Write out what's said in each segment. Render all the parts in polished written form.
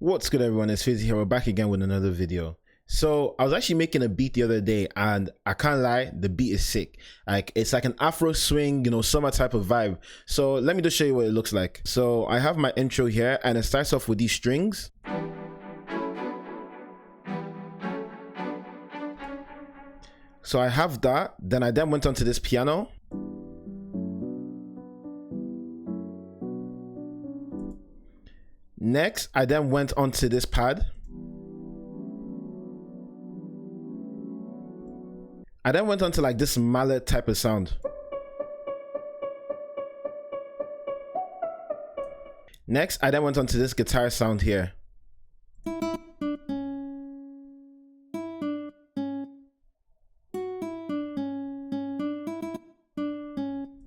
What's good, everyone? It's Fizzy here. We're back again with another video. So I was actually making a beat the other day, and I can't lie, the beat is sick. Like, it's like an Afro swing, you know, summer type of vibe. So let me just show you what it looks like. So I have my intro here, and it starts off with these strings. So I have that. Then I went onto this piano. Next, I then went onto this pad. I then went onto like this mallet type of sound. Next, I then went onto this guitar sound here.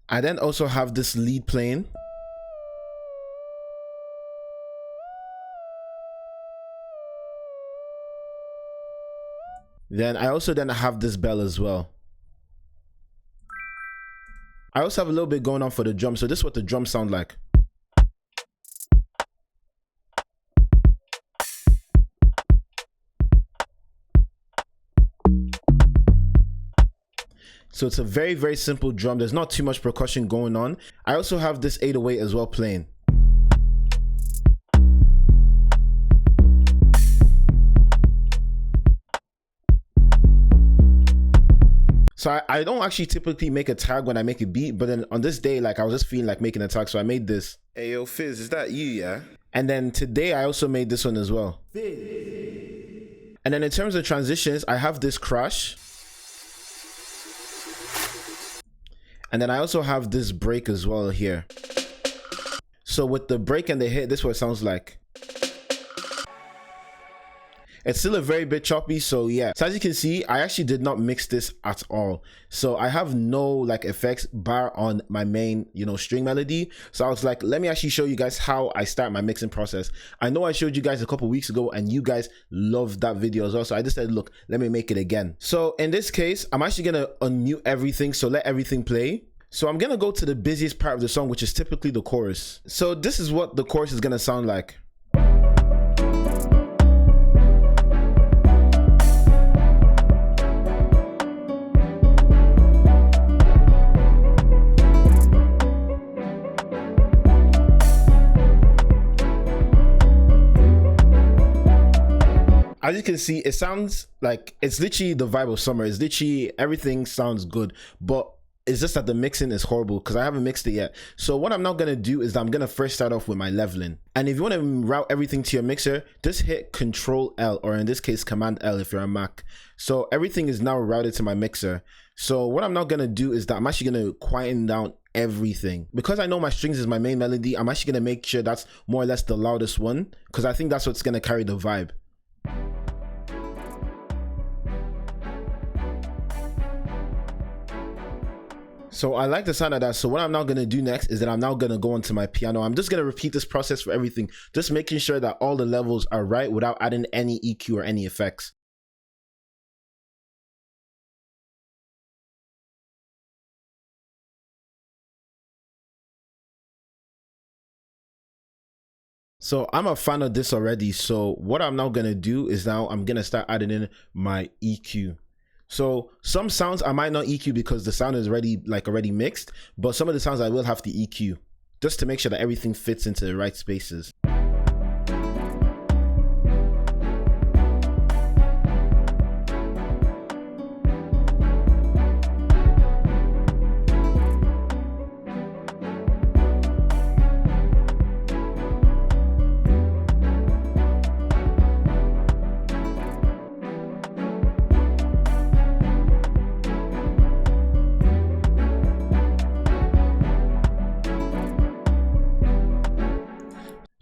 I then also have this lead playing. Then I also have this bell as well. I also have a little bit going on for the drum. So this is what the drums sound like. So it's a very, very simple drum. There's not too much percussion going on. I also have this 808 as well playing. So I don't actually typically make a tag when I make a beat, but then on this day, like, I was just feeling like making a tag, so I made this. Hey yo, Fizz, is that you, yeah? And then today I also made this one as well. Fizz. And then in terms of transitions, I have this crash. And then I also have this break as well here. So with the break and the hit, this is what it sounds like. It's still a very bit choppy, so yeah. So as you can see, I actually did not mix this at all. So I have no like effects bar on my main, you know, string melody. So I was like, let me actually show you guys how I start my mixing process. I know I showed you guys a couple weeks ago and you guys loved that video as well. So I just said, look, let me make it again. So in this case, I'm actually gonna unmute everything. So let everything play. So I'm gonna go to the busiest part of the song, which is typically the chorus. So this is what the chorus is gonna sound like. As you can see, it sounds like it's literally the vibe of summer. It's literally everything sounds good, but it's just that the mixing is horrible because I haven't mixed it yet. So what I'm now gonna do is I'm gonna first start off with my leveling. And if you want to route everything to your mixer, just hit Control L, or in this case Command L if you're a Mac. So everything is now routed to my mixer. So what I'm now gonna do is that I'm actually gonna quieten down everything. Because I know my strings is my main melody, I'm actually gonna make sure that's more or less the loudest one, because I think that's what's gonna carry the vibe. So I like the sound of that. So what I'm now going to do next is that I'm now going to go onto my piano. I'm just going to repeat this process for everything, just making sure that all the levels are right without adding any EQ or any effects. So I'm a fan of this already. So what I'm now going to do is now I'm going to start adding in my EQ. So some sounds I might not EQ because the sound is already mixed, but some of the sounds I will have to EQ just to make sure that everything fits into the right spaces.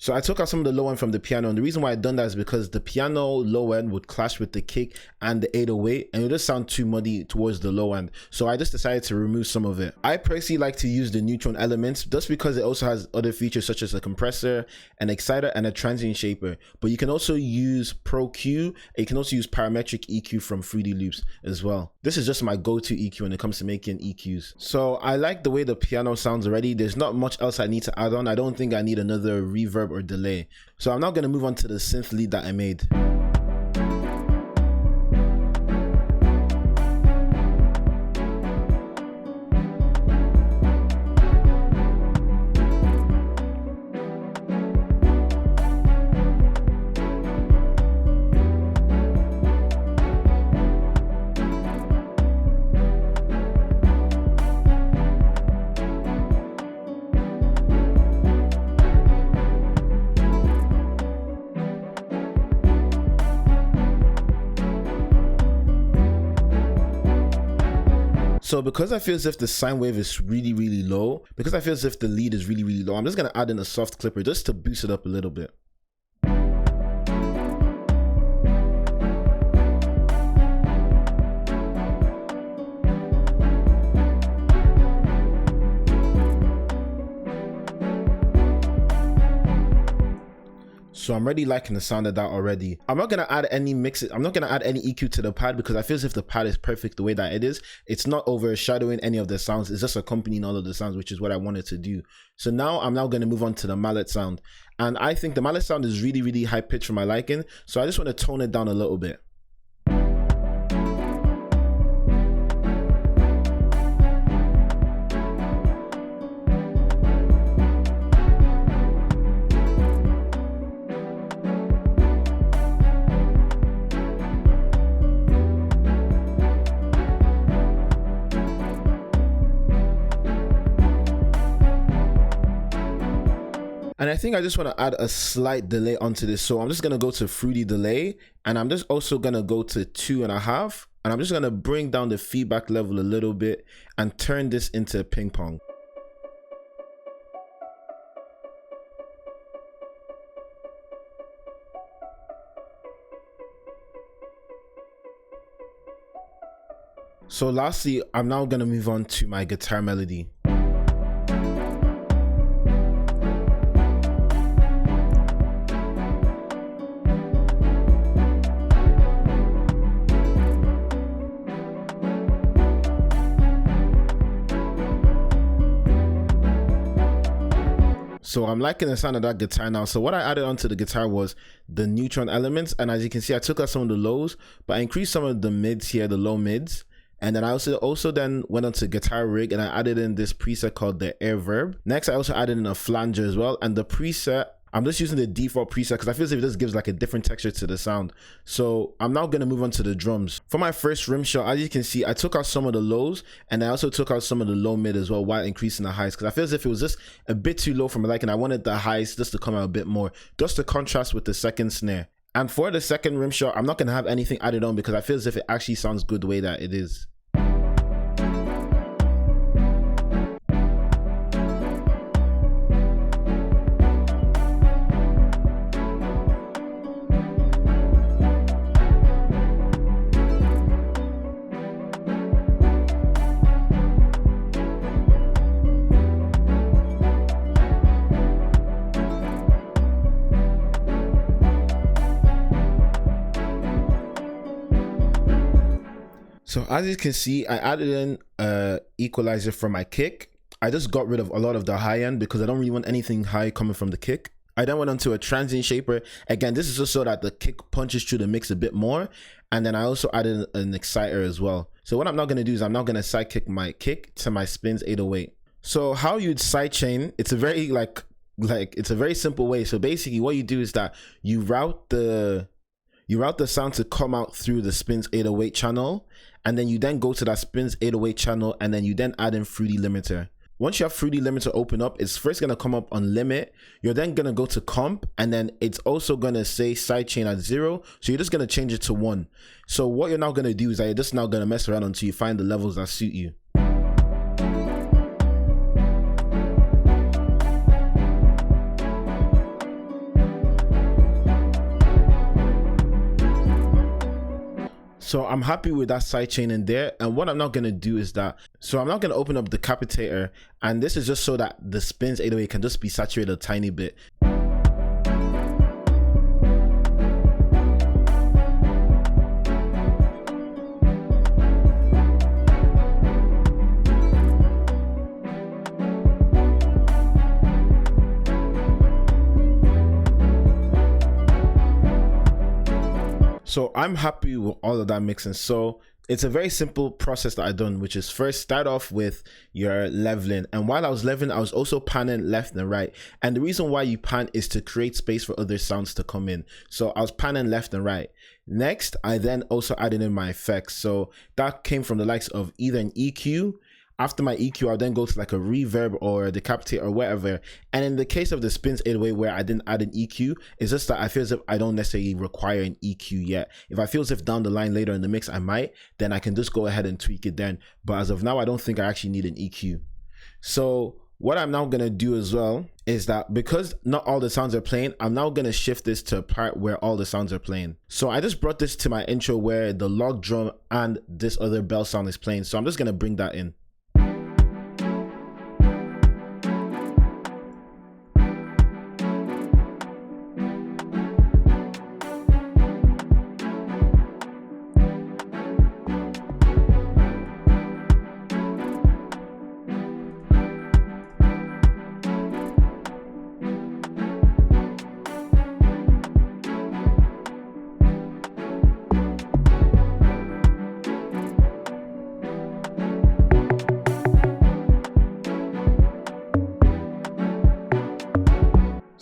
So I took out some of the low end from the piano, and the reason why I done that is because the piano low end would clash with the kick and the 808, and it would just sound too muddy towards the low end. So I just decided to remove some of it. I personally like to use the neutron elements just because it also has other features such as a compressor, an exciter, and a transient shaper. But you can also use Pro Q, and you can also use parametric EQ from 3D Loops as well. This is just my go-to EQ when it comes to making EQs. So I like the way the piano sounds already. There's not much else I need to add on. I don't think I need another reverb reverb or delay. So I'm now going to move on to the synth lead that I made. So because I feel as if the sine wave is really, really low, because I feel as if the lead is really, really low, I'm just going to add in a soft clipper just to boost it up a little bit. So I'm already liking the sound of that already. I'm not gonna add any mixes. I'm not gonna add any EQ to the pad because I feel as if the pad is perfect the way that it is. It's not overshadowing any of the sounds. It's just accompanying all of the sounds, which is what I wanted to do. So now I'm gonna move on to the mallet sound. And I think the mallet sound is really, really high pitched for my liking. So I just want to tone it down a little bit. And I think I just want to add a slight delay onto this. So I'm just going to go to fruity delay, and I'm just also going to go to 2.5. And I'm just going to bring down the feedback level a little bit and turn this into ping pong. So lastly, I'm now going to move on to my guitar melody. So I'm liking the sound of that guitar now. So what I added onto the guitar was the neutron elements. And as you can see, I took out some of the lows, but I increased some of the mids here, the low mids. And then I also then went onto guitar rig and I added in this preset called the air verb. Next, I also added in a flanger as well. And the preset, I'm just using the default preset because I feel as if it just gives like a different texture to the sound. So I'm now going to move on to the drums. For my first rim shot, as you can see, I took out some of the lows and I also took out some of the low mid as well while increasing the highs because I feel as if it was just a bit too low for me, like, and I wanted the highs just to come out a bit more, just to contrast with the second snare. And for the second rim shot, I'm not going to have anything added on because I feel as if it actually sounds good the way that it is. So as you can see, I added in an equalizer for my kick. I just got rid of a lot of the high end because I don't really want anything high coming from the kick. I then went onto a transient shaper. Again, this is just so that the kick punches through the mix a bit more. And then I also added an exciter as well. So what I'm not going to do is I'm not going to sidekick my kick to my spins 808. So how you'd sidechain, it's a very it's a very simple way. So basically what you do is that you route the sound to come out through the spins 808 channel, and then you then go to that spins 808 channel, and then you then add in fruity limiter. Once you have fruity limiter open up, it's first going to come up on limit. You're then going to go to comp, and then it's also going to say sidechain at 0. So you're just going to change it to 1. So what you're now going to do is that you're just now going to mess around until you find the levels that suit you. So I'm happy with that sidechain in there. And what I'm not going to do is that, so I'm not going to open up the capitator. And this is just so that the spins 808 can just be saturated a tiny bit. So I'm happy with all of that mixing. So it's a very simple process that I done, which is first start off with your leveling. And while I was leveling, I was also panning left and right. And the reason why you pan is to create space for other sounds to come in. So I was panning left and right. Next, I then also added in my effects. So that came from the likes of either an EQ. After my EQ, I'll then go to like a reverb or decapitator or whatever. And in the case of the spins 808 where I didn't add an EQ, it's just that I feel as if I don't necessarily require an EQ yet. If I feel as if down the line later in the mix I might, then I can just go ahead and tweak it then. But as of now, I don't think I actually need an EQ. So what I'm now gonna do as well is that because not all the sounds are playing, I'm now gonna shift this to a part where all the sounds are playing. So I just brought this to my intro where the log drum and this other bell sound is playing. So I'm just gonna bring that in.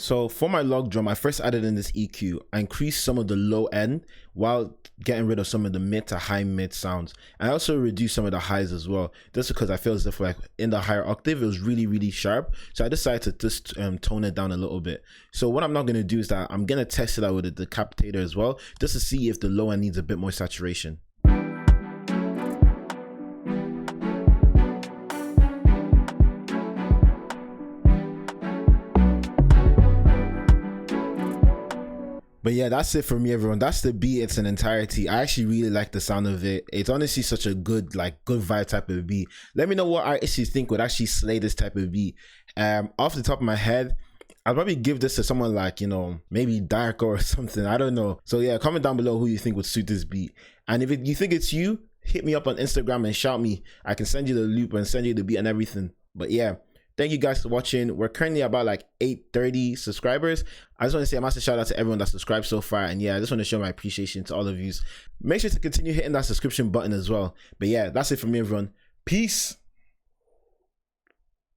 So for my log drum, I first added in this EQ. I increased some of the low end while getting rid of some of the mid to high mid sounds. I also reduced some of the highs as well, just because I feel as if like in the higher octave, it was really sharp. So I decided to just tone it down a little bit. So what I'm not gonna do is that I'm gonna test it out with a decapitator as well, just to see if the low end needs a bit more saturation. But yeah, that's it for me, everyone. That's the beat. It's an entirety. I actually really like the sound of it. It's honestly such a good, like, good vibe type of beat. Let me know what artists you think would actually slay this type of beat. Off the top of my head, I'd probably give this to someone like, you know, maybe Dark or something. I don't know. So yeah, comment down below who you think would suit this beat. And if you think it's you, hit me up on Instagram and shout me. I can send you the loop and send you the beat and everything. But yeah. Thank you guys for watching. We're currently about like 830 subscribers. I just want to say a massive shout out to everyone that subscribed so far. And yeah, I just want to show my appreciation to all of you. Make sure to continue hitting that subscription button as well. But yeah, that's it from me, everyone. Peace.